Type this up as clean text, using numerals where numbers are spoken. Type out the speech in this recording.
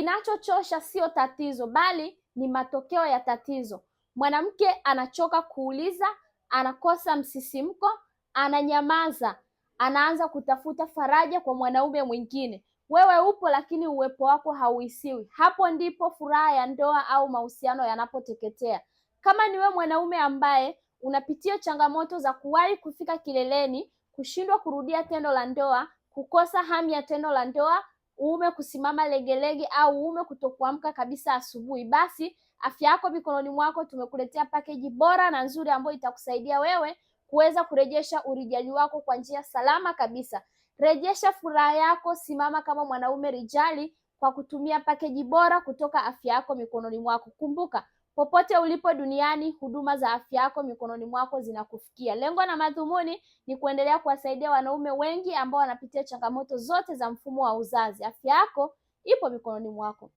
Kinachochosha sio tatizo, bali ni matokeo ya tatizo. Mwanamke anachoka kuuliza, anakosa msisimko, ananyamaza, anaanza kutafuta faraja kwa mwanaume mwingine. Wewe upo, lakini uwepo wako hauhisiwi. Hapo ndipo furaha ya ndoa au mahusiano yanapoteketea. Kama ni wewe mwanaume ambaye unapitia changamoto za kuwahi kufika kileleni, kushindwa kurudia tendo la ndoa, kukosa hamu ya tendo la ndoa, uume kusimama legelege au uume kutokuamka kabisa asubuhi, basi Afya Yako Mikononi Mwako tumekuletea package bora na nzuri ambayo itakusaidia wewe kuweza kurejesha urijali wako kwa njia salama kabisa. Rejesha furaha yako, simama kama mwanaume rijali kwa kutumia package bora kutoka Afya Yako Mikononi Mwako. Kumbuka, popote ulipo duniani, huduma za Afya Yako Mikononi Mwako zinakufikia. Lengo na madhumuni ni kuendelea kuwasaidia wanaume wengi ambao wanapitia changamoto zote za mfumo wa uzazi. Afya yako ipo mikononi mwako.